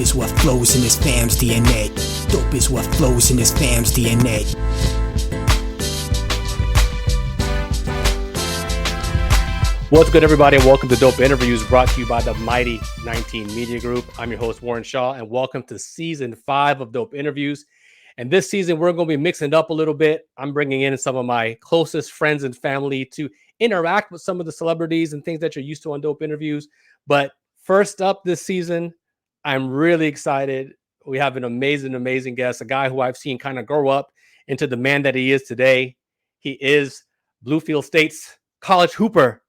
is what flows in this fam's DNA. Dope is what flows in this fam's DNA. What's good, everybody, and welcome to Dope Interviews, brought to you by the Mighty 19 Media Group. I'm your host, Warren Shaw, and welcome to Season 5 of Dope Interviews. And this season, we're going to be mixing it up a little bit. I'm bringing in some of my closest friends and family to interact with some of the celebrities and things that you're used to on Dope Interviews. But first up this season, I'm really excited. We have an amazing guest, a guy who I've seen kind of grow up into the man that he is today. He is Bluefield State's college hooper,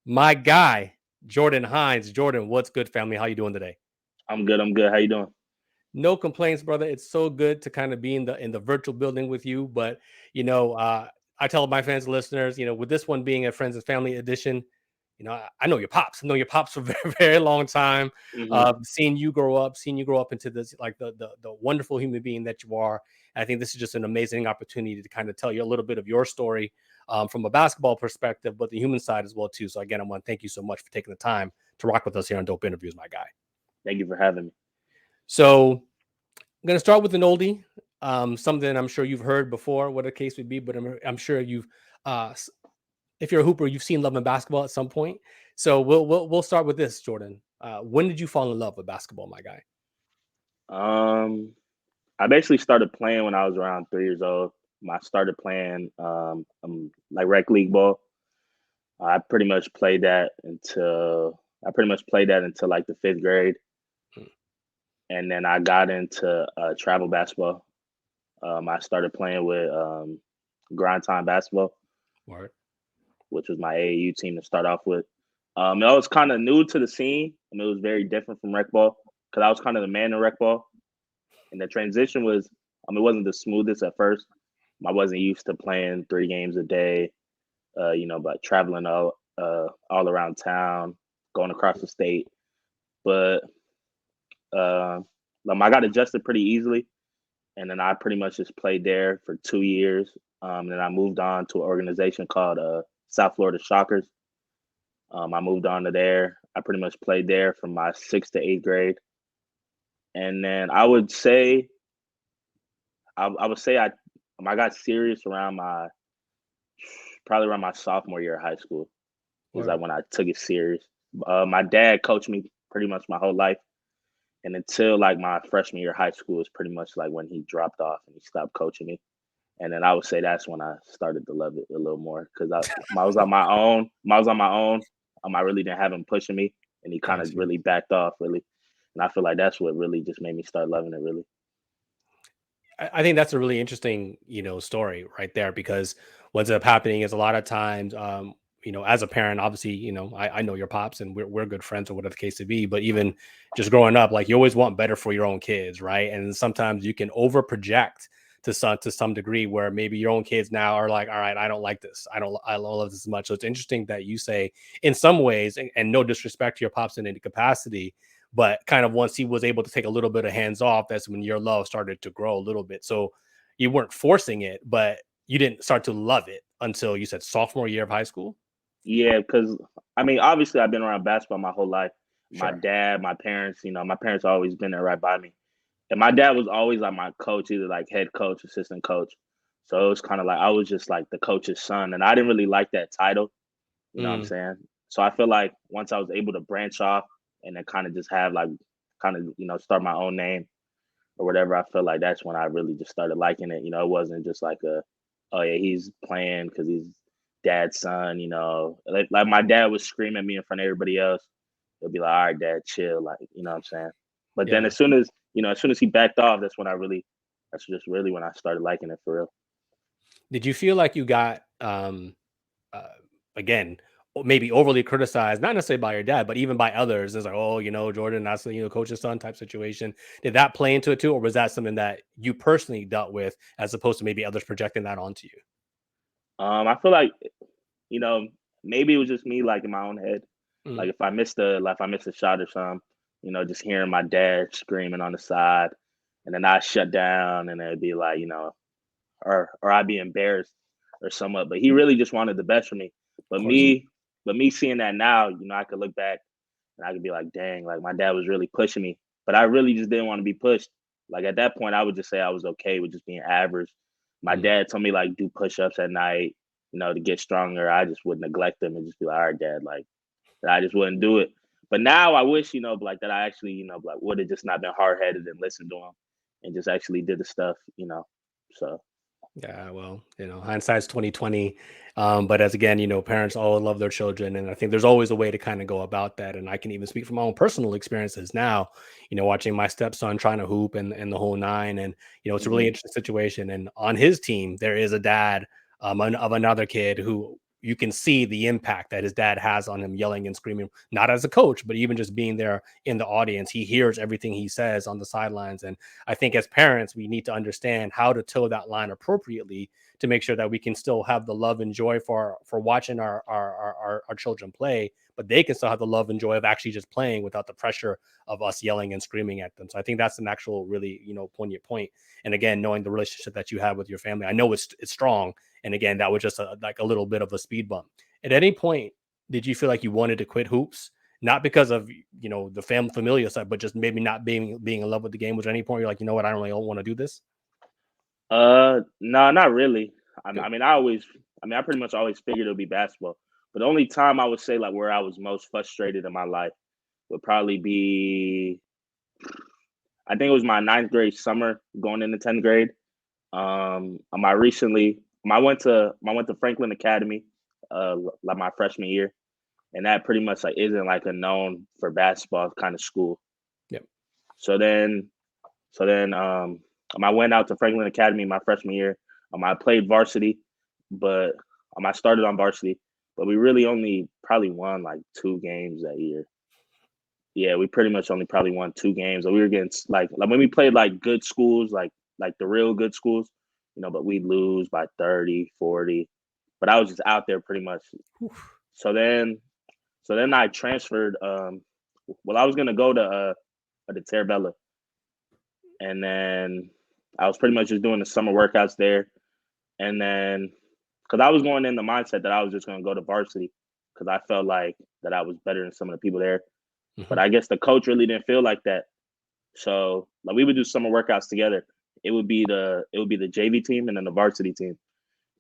my guy, Jordan Hinds. Jordan, what's good, family? How you doing today? I'm good. How you doing? No complaints, brother. It's so good to kind of be in the virtual building with you. But I tell my fans and listeners, with this one being a friends and family edition, I know your pops. I know your pops for a very, very long time. Seeing you grow up into this, like the wonderful human being that you are. And I think this is just an amazing opportunity to kind of tell you a little bit of your story from a basketball perspective, but the human side as well too. So again, I want to thank you so much for taking the time to rock with us here on Dope Interviews, my guy. Thank you for having me. So I'm going to start with an oldie, something I'm sure you've heard before, what the case would be, but I'm sure you've, if you're a hooper, you've seen Love and Basketball at some point. So we'll start with this, Jordan. When did you fall in love with basketball, my guy? I basically started playing when I was around 3 years old. I started playing like rec league ball. I pretty much played that until like the 5th grade. And then I got into travel basketball. I started playing with grind time basketball, which was my AAU team to start off with. I was kind of new to the scene, and it was very different from rec ball because I was kind of the man in rec ball. And the transition was, it wasn't the smoothest at first. I wasn't used to playing 3 games a day, but traveling all around town, going across the state. But I got adjusted pretty easily, and then I pretty much just played there for 2 years. Then I moved on to an organization called South Florida Shockers. I moved on to there. I pretty much played there from my 6th to 8th grade, and then I would say I got serious around my sophomore year of high school. Was like when I took it serious. My dad coached me pretty much my whole life. And until like my freshman year of high school was pretty much like when he dropped off and he stopped coaching me. And then I would say that's when I started to love it a little more because I was on my own. I really didn't have him pushing me, and he kind of really backed off, really. And I feel like that's what really just made me start loving it, really. I think that's a really interesting, story right there, because what's up happening is a lot of times, as a parent, obviously, I know your pops and we're good friends or whatever the case to be, but even just growing up, like you always want better for your own kids. Right. And sometimes you can over project to some degree where maybe your own kids now are like, all right, I don't like this. I don't love this as much. So it's interesting that you say in some ways, and no disrespect to your pops in any capacity, but kind of once he was able to take a little bit of hands off, that's when your love started to grow a little bit. So you weren't forcing it, but you didn't start to love it until you said sophomore year of high school. Yeah, because obviously I've been around basketball my whole life. Sure. My dad, my parents, my parents always been there right by me. And my dad was always like my coach, either like head coach, assistant coach. So it was kind of like I was just like the coach's son. And I didn't really like that title. You know what I'm saying? So I feel like once I was able to branch off and then kind of just have like start my own name or whatever, I feel like that's when I really just started liking it. It wasn't just like oh yeah, he's playing because he's dad's son, like my dad was screaming at me in front of everybody else. It'll be like, all right, dad, chill, like, you know what I'm saying? But then as soon as he backed off, that's just really when I started liking it for real. Did you feel like you got, again, maybe overly criticized, not necessarily by your dad, but even by others? It's like, oh, Jordan, that's coach's son type situation. Did that play into it too? Or was that something that you personally dealt with as opposed to maybe others projecting that onto you? I feel like, maybe it was just me like in my own head. Like if I missed a shot or something, just hearing my dad screaming on the side, and then I shut down, and it'd be like, or I'd be embarrassed or somewhat. But he really just wanted the best for me. But me seeing that now, I could look back and I could be like, dang, like my dad was really pushing me. but I really just didn't want to be pushed. Like at that point, I would just say I was okay with just being average. My dad told me like do push-ups at night, to get stronger. I just would neglect them and just be like, all right, dad, like that I just wouldn't do it. But now I wish, like that I actually, like would have just not been hard-headed and listened to him and just actually did the stuff. So Yeah, well, hindsight's 2020. But as again, parents all love their children, and I think there's always a way to kind of go about that. And I can even speak from my own personal experiences now, watching my stepson trying to hoop and the whole nine. And it's a really interesting situation. And on his team, there is a dad of another kid who you can see the impact that his dad has on him, yelling and screaming, not as a coach, but even just being there in the audience. He hears everything he says on the sidelines. And I think as parents, we need to understand how to toe that line appropriately to make sure that we can still have the love and joy for watching our children play, but they can still have the love and joy of actually just playing without the pressure of us yelling and screaming at them. So I think that's an actual really, poignant point. And again, knowing the relationship that you have with your family, I know it's strong. And again, that was just like a little bit of a speed bump. At any point, did you feel like you wanted to quit hoops? Not because of, the familial side, but just maybe not being in love with the game. Was there any point you're like, you know what, I don't really want to do this? no, not really. Good. I pretty much always figured it would be basketball. But the only time I would say like where I was most frustrated in my life would probably be, I think it was my ninth grade summer going into 10th grade. I went to Franklin Academy, like my freshman year, and that pretty much like isn't like a known for basketball kind of school. Yep. So then, I went out to Franklin Academy my freshman year. I played varsity, but I started on varsity, but we really only probably won like 2 games that year. Yeah, we pretty much only probably won 2 games. We were against like when we played like good schools, like the real good schools, but we'd lose by 30, 40. But I was just out there pretty much. Oof. So then I transferred. I was gonna go to Terabella, and then I was pretty much just doing the summer workouts there, and then because I was going in the mindset that I was just gonna go to varsity because I felt like that I was better than some of the people there. But I guess the coach really didn't feel like that. So like we would do summer workouts together. It would be the JV team and then the varsity team.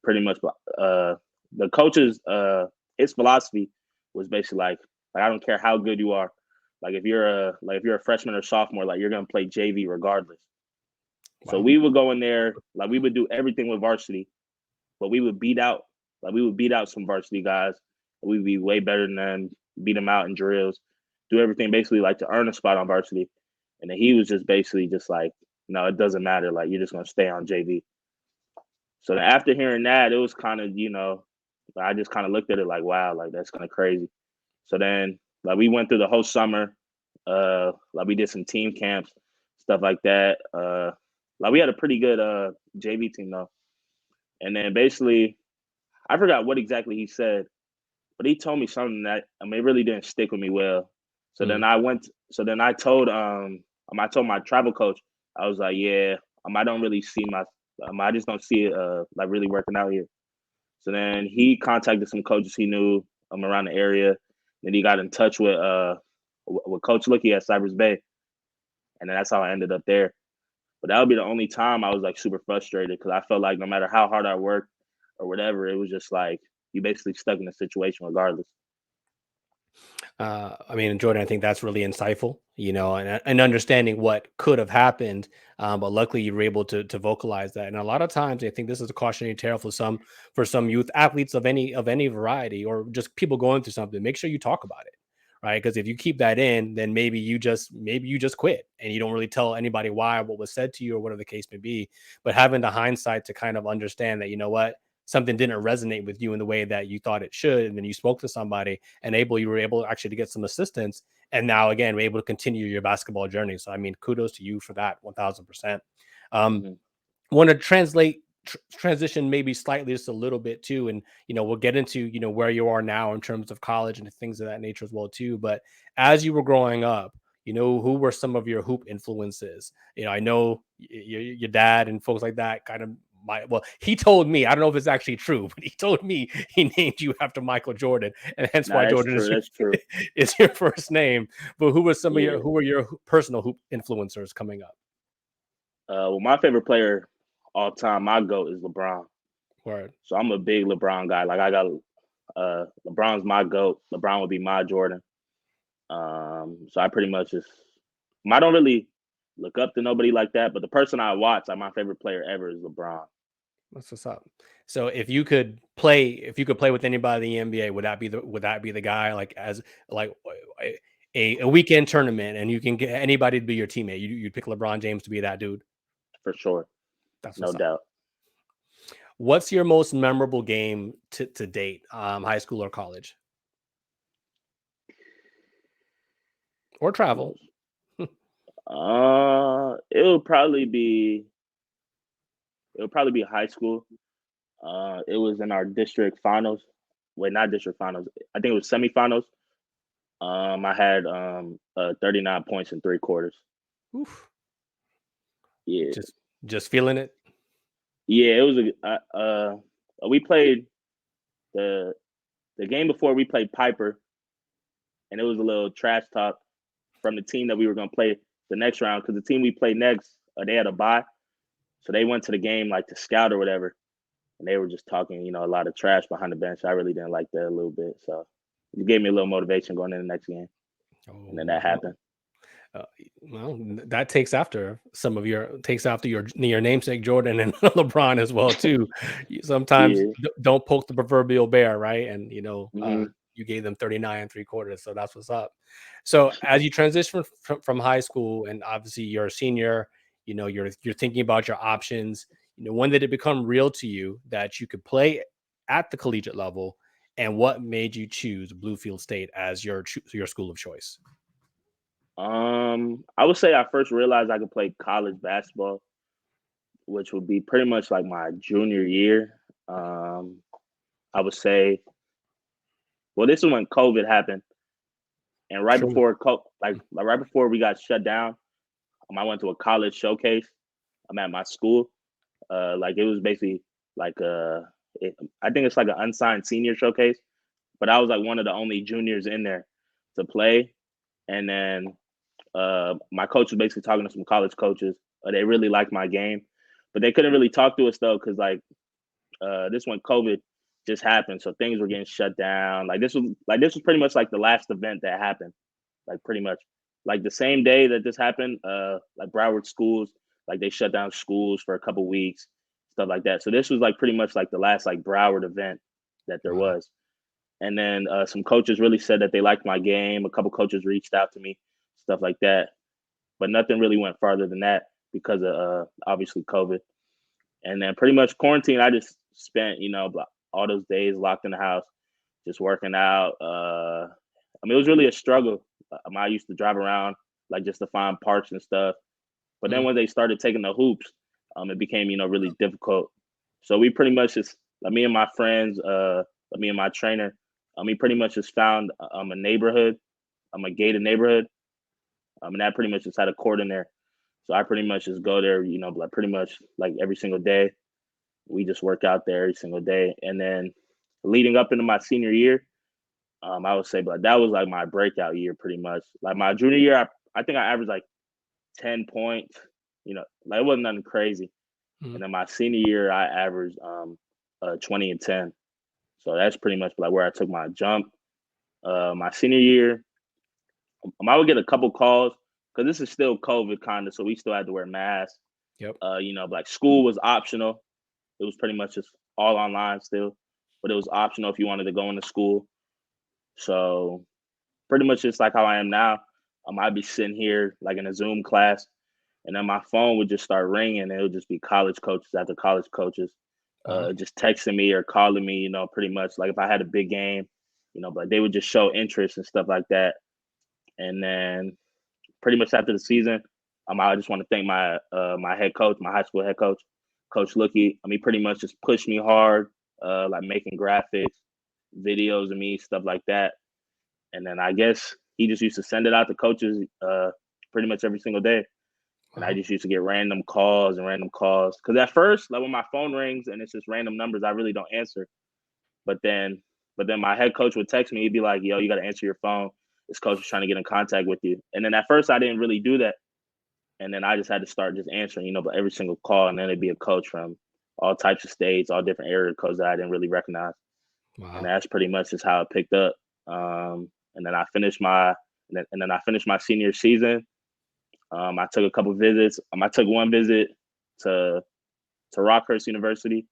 Pretty much the coach's his philosophy was basically like I don't care how good you are. Like if you're a freshman or sophomore, like you're gonna play JV regardless. Wow. So we would go in there, like we would do everything with varsity, but we would beat out some varsity guys. We'd be way better than them, beat them out in drills, do everything basically like to earn a spot on varsity. And then he was just basically just like, no, it doesn't matter. Like you're just gonna stay on JV. So then after hearing that, it was kind of, I just kind of looked at it like, wow, like that's kind of crazy. So then like we went through the whole summer, like we did some team camps, stuff like that. Like we had a pretty good JV team though. And then basically, I forgot what exactly he said, but he told me something that it really didn't stick with me well. So then I told my travel coach, I was like, yeah, I don't really see I just don't see it like really working out here. So then he contacted some coaches he knew around the area. Then he got in touch with Coach Lookie at Cypress Bay, and then that's how I ended up there. But that would be the only time I was like super frustrated because I felt like no matter how hard I worked or whatever, it was just like you basically stuck in a situation regardless. I mean, Jordan, I think that's really insightful, and understanding what could have happened. But luckily, you were able to vocalize that. And a lot of times, I think this is a cautionary tale for some youth athletes of any variety, or just people going through something. Make sure you talk about it, right? Because if you keep that in, then maybe you just quit and you don't really tell anybody why or what was said to you or whatever the case may be. But having the hindsight to kind of understand that, what, something didn't resonate with you in the way that you thought it should, and then you spoke to somebody and you were able actually to get some assistance, and now again we're able to continue your basketball journey. So I mean, kudos to you for that 1000%. Want to transition maybe slightly just a little bit too, and we'll get into where you are now in terms of college and things of that nature as well too. But as you were growing up, who were some of your hoop influences? I know your dad and folks like that kind of he told me, I don't know if it's actually true, but he told me he named you after Michael Jordan, and hence Nah, why that's Jordan true. That's true. is your first name. But who was Yeah. who were your personal hoop influencers coming up? Well, my favorite player all time, my GOAT, is LeBron. Word. So I'm a big LeBron guy. Like I got LeBron's my GOAT. LeBron would be my Jordan. So I pretty much I don't really look up to nobody like that, but the person I watch, like my favorite player ever, is LeBron. That's what's up. So if you could play with anybody in the NBA, would that be the guy, like, as like a weekend tournament, and you can get anybody to be your teammate? You'd pick LeBron James to be that dude. For sure. That's No what's up. doubt. What's your most memorable game to date, high school or college? Or travel? It would probably be high school. It was in our district finals. Wait, not district finals. I think it was semifinals. I had 39 points in 3 quarters. Oof. Yeah. Just feeling it. Yeah, it was we played the game before. We played Piper, and it was a little trash talk from the team that we were going to play the next round, because the team we played next, they had a bye, so they went to the game like to scout or whatever, and they were just talking, a lot of trash behind the bench. I really didn't like that a little bit, so it gave me a little motivation going into the next game, and then that happened. Well, that takes after your namesake Jordan and LeBron as well too. Sometimes don't poke the proverbial bear, right? And you gave them 39 and 3 quarters, so that's what's up. So as you transition from high school, and obviously you're a senior, you're thinking about your options. When did it become real to you that you could play at the collegiate level, and what made you choose Bluefield State as your school of choice? I would say I first realized I could play college basketball, which would be pretty much like my junior year. I would say, well, this is when COVID happened, and right before right before we got shut down, I went to a college showcase. I'm at my school. Like it was basically like I think it's like an unsigned senior showcase, but I was like one of the only juniors in there to play, and then my coach was basically talking to some college coaches. They really liked my game, but they couldn't really talk to us though, because this when COVID just happened, so things were getting shut down. This was pretty much like the last event that happened. Like pretty much like the same day that this happened, like Broward schools, like they shut down schools for a couple weeks, stuff like that. So this was like pretty much like the last like Broward event that there was. And then some coaches really said that they liked my game. A couple coaches reached out to me, stuff like that. But nothing really went farther than that because of obviously COVID. And then pretty much quarantine, I just spent, all those days locked in the house, just working out. It was really a struggle. I used to drive around like just to find parks and stuff. But then when they started taking the hoops, it became, really difficult. So we pretty much just, me and my friends, me and my trainer, we pretty much just found a neighborhood, a gated neighborhood. And that pretty much just had a court in there. So I pretty much just go there, like pretty much like every single day. We just work out there every single day. And then leading up into my senior year, I would say, but that was like my breakout year pretty much. Like my junior year, I think I averaged like 10 points, like it wasn't nothing crazy. Mm-hmm. And then my senior year, I averaged 20 and 10. So that's pretty much like where I took my jump. My senior year, I would get a couple calls because this is still COVID kind of, so we still had to wear masks. Yep. Like school was optional. It was pretty much just all online still, but it was optional if you wanted to go into school. So pretty much just like how I am now. I'd be sitting here like in a Zoom class, and then my phone would just start ringing, and it would just be college coaches after college coaches, just texting me or calling me. Pretty much like if I had a big game, but they would just show interest and stuff like that. And then pretty much after the season, I just want to thank my my head coach, my high school head coach, Coach Lookie. Pretty much just pushed me hard, like making graphics, videos of me, stuff like that. And then I guess he just used to send it out to coaches pretty much every single day. And I Wow. just used to get random calls and random calls. Because at first, like when my phone rings and it's just random numbers, I really don't answer. But then, but then my head coach would text me. He'd be like, "Yo, you got to answer your phone. This coach is trying to get in contact with you." And then at first, I didn't really do that. And then I just had to start just answering, but every single call, and then it'd be a coach from all types of states, all different area codes that I didn't really recognize. And Wow. that's pretty much just how it picked up. And then I finished my, and then I finished my senior season. I took a couple visits. I took one visit to Rockhurst University.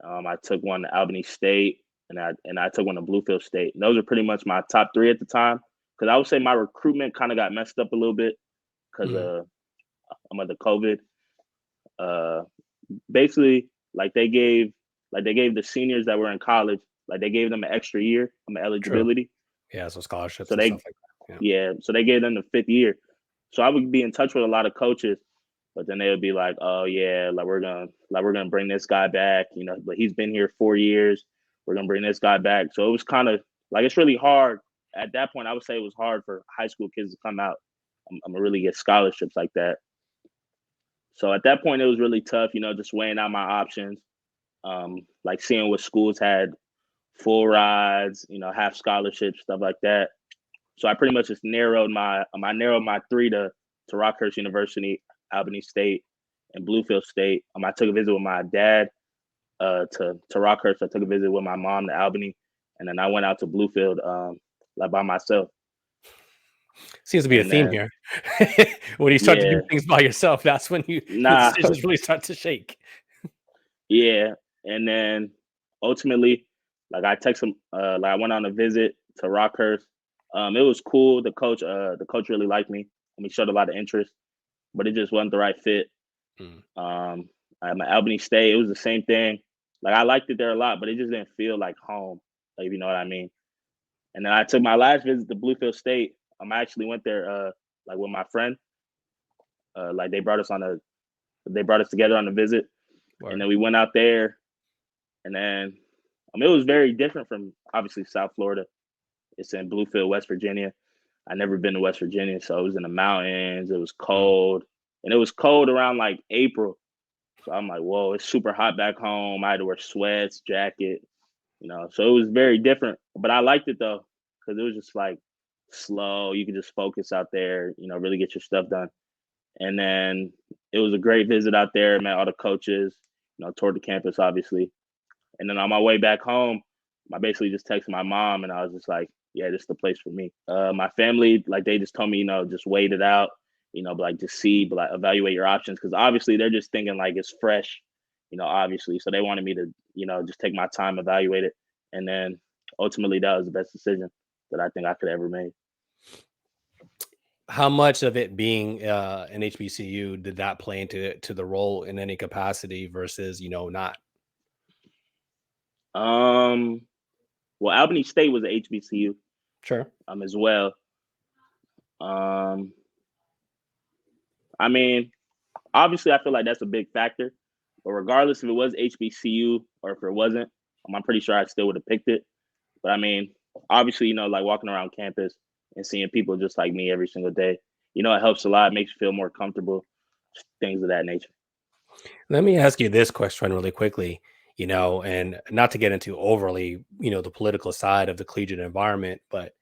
I took one to Albany State, and I took one to Bluefield State. And those are pretty much my top three at the time. Because I would say my recruitment kind of got messed up a little bit because Mhm. of the COVID. Uh, Basically, like they gave the seniors that were in college, like they gave them an extra year of True. eligibility. Yeah. So scholarships So and they stuff like that. Yeah. Yeah, so they gave them the fifth year. So I would be in touch with a lot of coaches, but then they would be like, "Oh yeah, like we're gonna bring this guy back, but he's been here 4 years. We're gonna bring this guy back." So it was kind of like it's really hard at that point. I would say it was hard for high school kids to come out. I'm gonna really get scholarships like that. So at that point, it was really tough, just weighing out my options, like seeing what schools had full rides, half scholarships, stuff like that. So I pretty much just narrowed my three to Rockhurst University, Albany State, and Bluefield State. I took a visit with my dad to Rockhurst. I took a visit with my mom to Albany, and then I went out to Bluefield like by myself. Seems to be a And theme then here. When you start to do yeah, things by yourself, that's when the nah, decisions really start to shake. yeah, and then ultimately, like I text him, like I went on a visit to Rockhurst. It was cool. The coach really liked me. He showed a lot of interest, but it just wasn't the right fit. Mm. At my Albany State, it was the same thing. Like I liked it there a lot, but it just didn't feel like home. Like if you know what I mean. And then I took my last visit to Bluefield State. I actually went there like with my friend. Like they brought us together on a visit, and Word. then we went out there, and then it was very different from obviously South Florida. It's in Bluefield, West Virginia. I never been to West Virginia, so it was in the mountains. It was Mm. cold, and it was cold around like April. So I'm like, whoa, it's super hot back home. I had to wear sweats, jacket, So it was very different, but I liked it though because it was just like slow. You could just focus out there, really get your stuff done. And then it was a great visit out there. Met all the coaches, toured the campus obviously. And then on my way back home, I basically just texted my mom, and I was just like, "Yeah, this is the place for me." My family, like, they just told me, just wait it out, but like just see, but like evaluate your options because obviously they're just thinking like it's fresh, obviously. So they wanted me to, just take my time, evaluate it, and then ultimately that was the best decision that I think I could ever make. How much of it being an HBCU did that play into the role in any capacity versus not? Um, well, Albany State was a HBCU Sure. as well. Um, I mean, obviously, I feel like that's a big factor. But regardless if it was HBCU or if it wasn't, I'm pretty sure I still would have picked it. But I mean, obviously, like walking around campus and seeing people just like me every single day, it helps a lot. It makes you feel more comfortable, things of that nature. Let me ask you this question really quickly, and not to get into overly, the political side of the collegiate environment, but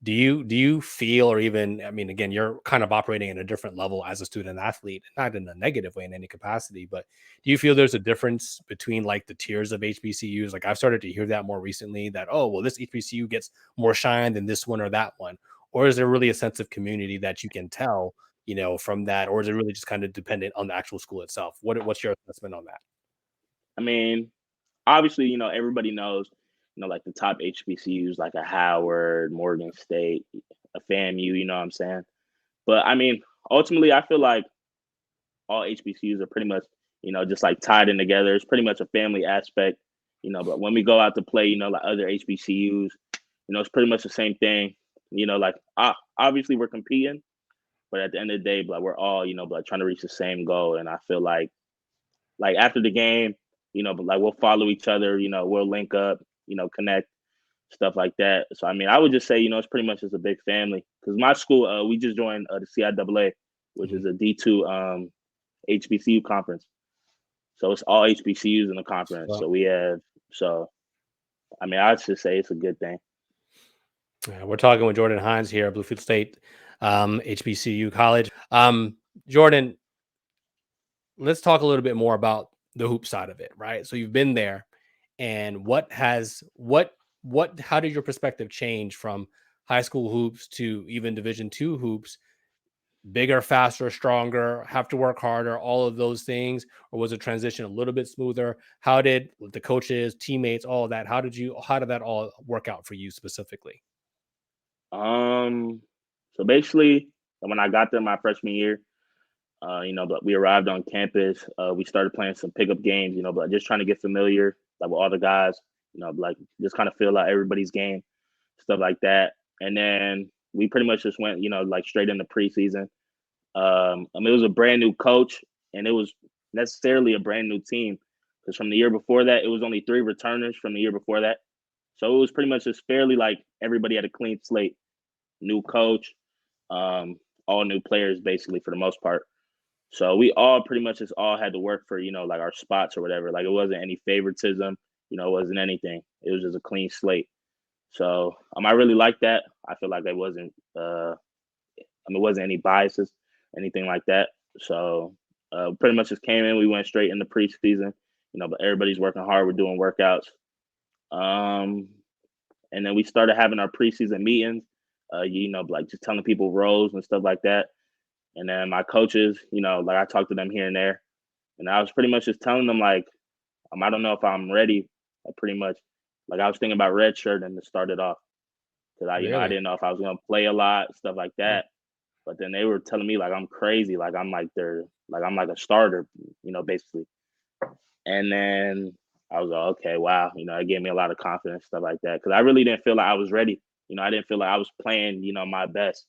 do you feel, or even, I mean, again, you're kind of operating at a different level as a student athlete, not in a negative way in any capacity, but do you feel there's a difference between like the tiers of HBCUs? Like I've started to hear that more recently that, oh, well, this HBCU gets more shine than this one or that one. Or is there really a sense of community that you can tell, from that, or is it really just kind of dependent on the actual school itself? What's your assessment on that? I mean, obviously, everybody knows, like the top HBCUs like a Howard, Morgan State, a FAMU, you know what I'm saying? But I mean, ultimately, I feel like all HBCUs are pretty much, just like tied in together. It's pretty much a family aspect, but when we go out to play, like other HBCUs, it's pretty much the same thing. Like obviously we're competing, but at the end of the day, like we're all, like trying to reach the same goal. And I feel like after the game, but like we'll follow each other, we'll link up, connect, stuff like that. So I mean, I would just say, it's pretty much just a big family. Because my school, we just joined the CIAA. which is a D2 HBCU conference. So it's all HBCUs in the conference. So we have I mean, I'd just say it's a good thing. We're talking with Jordan Hinds here at Bluefield State HBCU College. Jordan, let's talk a little bit more about the hoop side of it, right? So you've been there, and how did your perspective change from high school hoops to even Division II hoops? Bigger, faster, stronger, have to work harder, all of those things? Or was the transition a little bit smoother? How did the coaches, teammates, all of that, how did that all work out for you specifically? So basically, when I got there my freshman year, but we arrived on campus. We started playing some pickup games, but just trying to get familiar, like with all the guys, like just kind of feel out everybody's game, stuff like that. And then we pretty much just went, like straight into preseason. It was a brand new coach, and it was necessarily a brand new team because from the year before that, it was only 3 returners from the year before that. So it was pretty much just fairly like everybody had a clean slate, new coach, all new players basically for the most part. So we all pretty much just all had to work for, like our spots or whatever. Like it wasn't any favoritism, it wasn't anything. It was just a clean slate. So I really like that. I feel like it wasn't it wasn't any biases, anything like that. So pretty much just came in, we went straight into preseason, but everybody's working hard, we're doing workouts. And then we started having our preseason meetings, like just telling people roles and stuff like that. And then my coaches, like I talked to them here and there, and I was pretty much just telling them like, I don't know if I'm ready. Pretty much, like I was thinking about redshirting to start it off because I didn't know if I was gonna play a lot, stuff like that. But then they were telling me like I'm crazy, like I'm like I'm like a starter, basically. And then I was like, okay, wow, it gave me a lot of confidence, stuff like that, because I really didn't feel like I was ready. I didn't feel like I was playing, my best,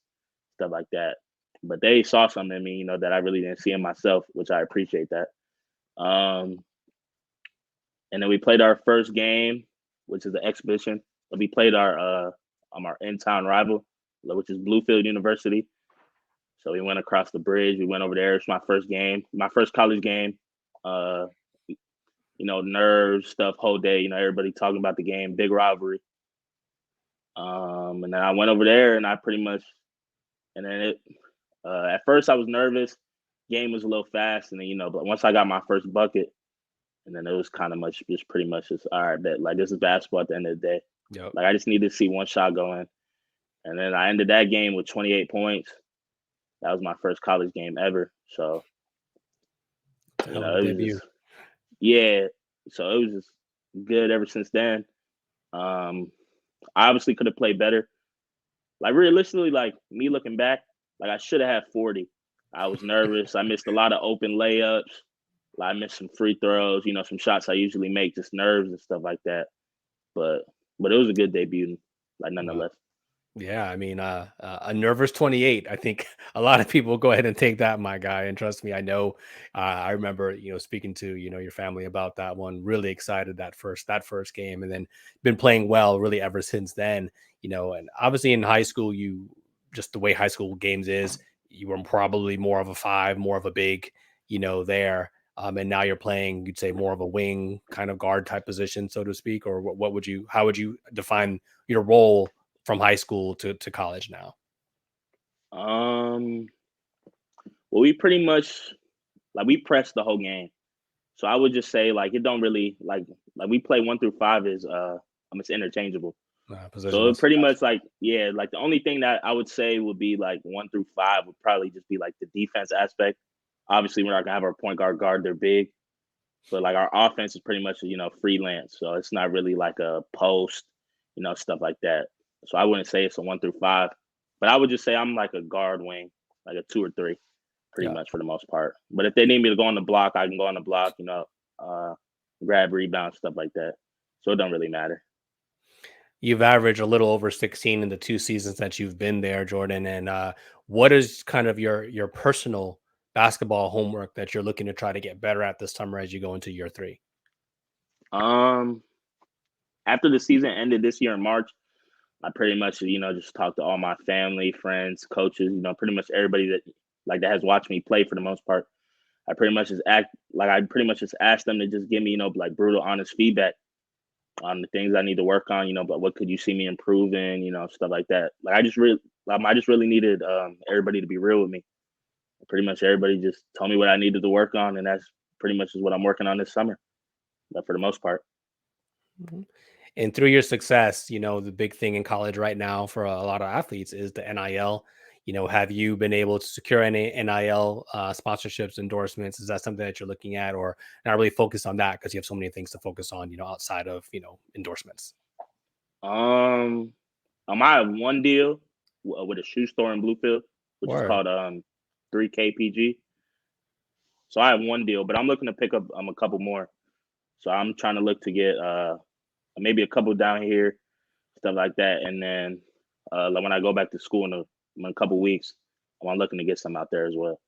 stuff like that. But they saw something in me, that I really didn't see in myself, which I appreciate that. And then we played our first game, which is the exhibition. We played our in-town rival, which is Bluefield University. So we went across the bridge. We went over there. It's my first game, my first college game. Nerves, stuff, whole day. Everybody talking about the game, big rivalry. And then I went over there, and I pretty much, and then at first I was nervous. Game was a little fast, and then but once I got my first bucket, and then it was kind of pretty much all right. Bet like this is basketball at the end of the day. Yep. Like I just needed to see one shot go in, and then I ended that game with 28 points. That was my first college game ever. So it was just, yeah. So it was just good ever since then. I obviously could have played better. Like realistically, like me looking back, like I should have had 40. I was nervous. I missed a lot of open layups. Like I missed some free throws, some shots I usually make, just nerves and stuff like that. But it was a good debut, like nonetheless. Yeah, I mean, a nervous 28. I think a lot of people go ahead and take that, my guy. And trust me, I know. I remember, speaking to your family about that one. Really excited that first game, and then been playing well really ever since then. And obviously in high school, just the way high school games is, you were probably more of a 5, more of a big, there. And now you're playing, you'd say more of a wing kind of guard type position, so to speak. Or how would you define your role from high school to college now? Well, we pretty much like we press the whole game. So I would just say like it don't really like we play 1 through 5 is it's interchangeable. So it pretty much like like the only thing that I would say would be like 1 through 5 would probably just be like the defense aspect. Obviously, we're not gonna have our point guard their big, but like our offense is pretty much freelance. So it's not really like a post, stuff like that. So I wouldn't say it's a 1 through 5, but I would just say I'm like a guard wing, like a 2 or 3, pretty much for the most part. But if they need me to go on the block, I can go on the block, grab rebounds, stuff like that. So it don't really matter. You've averaged a little over 16 in the 2 seasons that you've been there, Jordan. And what is kind of your personal basketball homework that you're looking to try to get better at this summer as you go into year 3? After the season ended this year in March, I pretty much, just talked to all my family, friends, coaches, pretty much everybody that, like that has watched me play for the most part. I pretty much just ask them to just give me, like brutal, honest feedback on the things I need to work on, but what could you see me improving, stuff like that. Like I just really needed everybody to be real with me. Pretty much everybody just told me what I needed to work on, and that's pretty much is what I'm working on this summer, but for the most part. Mhm. And through your success, the big thing in college right now for a lot of athletes is the NIL. Have you been able to secure any NIL sponsorships, endorsements? Is that something that you're looking at, or not really focused on that because you have so many things to focus on, outside of, endorsements? I have one deal with a shoe store in Bluefield, which is Word. called 3KPG. So I have one deal, but I'm looking to pick up a couple more. So I'm trying to look to get maybe a couple down here, stuff like that, and then like when I go back to school in a couple weeks, I'm looking to get some out there as well.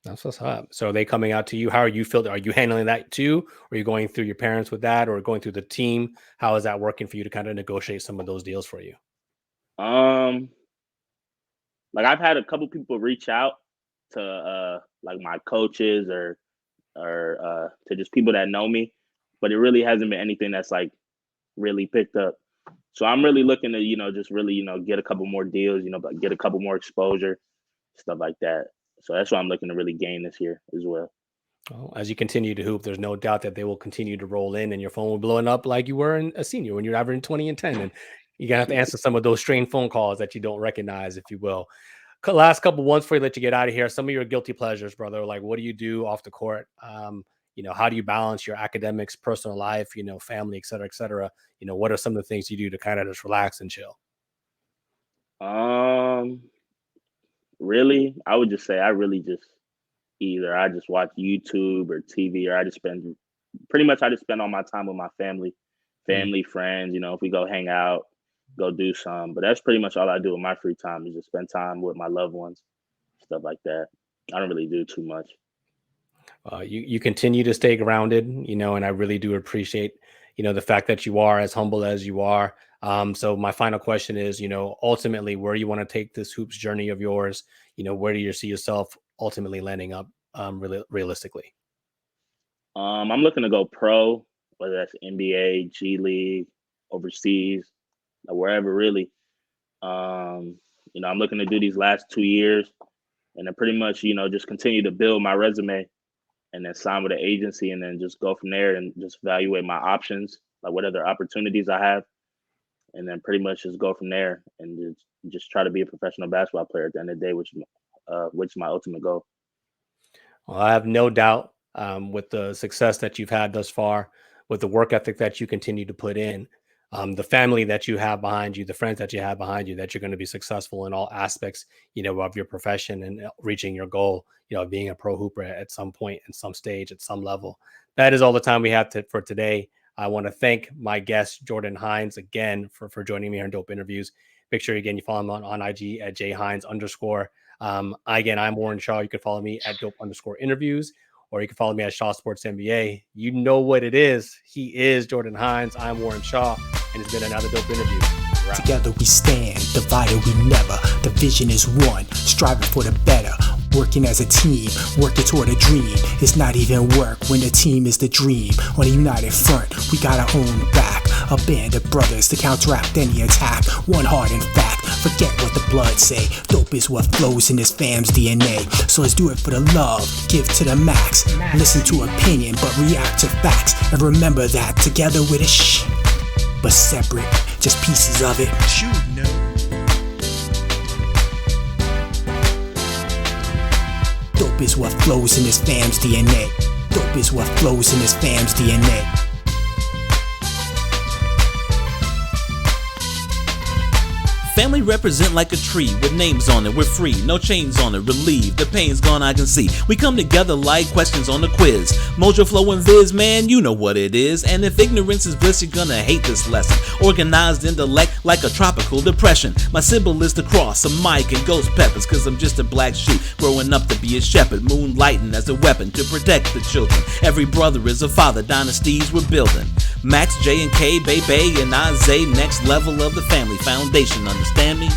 That's what's up. So are they coming out to you? How are you feeling? Are you handling that too? Or are you going through your parents with that, or going through the team? How is that working for you to kind of negotiate some of those deals for you? Um, like I've had a couple people reach out to like my coaches or to just people that know me, but it really hasn't been anything that's like really picked up. So I'm really looking to, just really, get a couple more deals, but get a couple more exposure, stuff like that. So that's what I'm looking to really gain this year as well. Well, as you continue to hoop, there's no doubt that they will continue to roll in and your phone will blowing up like you were a senior when you're averaging 20 and 10. And you're gonna have to answer some of those strange phone calls that you don't recognize, if you will. Last couple ones before you let you get out of here. Some of your guilty pleasures, brother. Like, what do you do off the court? How do you balance your academics, personal life, family, et cetera, et cetera? What are some of the things you do to kind of just relax and chill? Really, I would just say I really just I just watch YouTube or TV, or I just spend all my time with my family, friends. If we go hang out, go do some. But that's pretty much all I do in my free time is just spend time with my loved ones, stuff like that. I don't really do too much. You continue to stay grounded, and I really do appreciate, the fact that you are as humble as you are. So my final question is, ultimately, where you want to take this hoops journey of yours? Where do you see yourself ultimately landing up, realistically? I'm looking to go pro, whether that's NBA, G League, overseas, or wherever really. I'm looking to do these last 2 years and then pretty much, just continue to build my resume and then sign with an agency and then just go from there and just evaluate my options, like what other opportunities I have. And then pretty much just go from there and just try to be a professional basketball player at the end of the day, which is my ultimate goal. Well, I have no doubt, with the success that you've had thus far, with the work ethic that you continue to put in, the family that you have behind you, the friends that you have behind you, that you're going to be successful in all aspects, of your profession and reaching your goal, being a pro hooper at some point, in some stage, at some level. That is all the time we have for today. I want to thank my guest, Jordan Hinds, again for joining me here in Dope Interviews. Make sure, again, you follow him on IG at jhinds_. I'm Warren Shaw. You can follow me at dope_interviews, or you can follow me at Shaw Sports NBA. You know what it is. He is Jordan Hinds. I'm Warren Shaw, and it's been another Dope Interview. Together we stand, divided we never. The vision is one, striving for the better. Working as a team, working toward a dream. It's not even work when the team is the dream. On a united front, we got our own back. A band of brothers to counteract any attack. One heart in fact, forget what the blood say. Dope is what flows in this fam's DNA. So let's do it for the love, give to the max. Listen to opinion, but react to facts. And remember that together with a but separate, just pieces of it. Dope is what flows in this fam's DNA. Dope is what flows in this fam's DNA. Family represent like a tree with names on it. We're free, no chains on it. Relieved, the pain's gone, I can see. We come together like questions on a quiz. Mojo Flow and Viz, man, you know what it is. And if ignorance is bliss, you're gonna hate this lesson. Organized intellect like a tropical depression. My symbol is the cross, a mic and ghost peppers. Cause I'm just a black sheep, growing up to be a shepherd. Moonlighting as a weapon to protect the children. Every brother is a father, dynasties we're building. Max, J and K, Bay, and Isaiah, next level of the family foundation, understand me?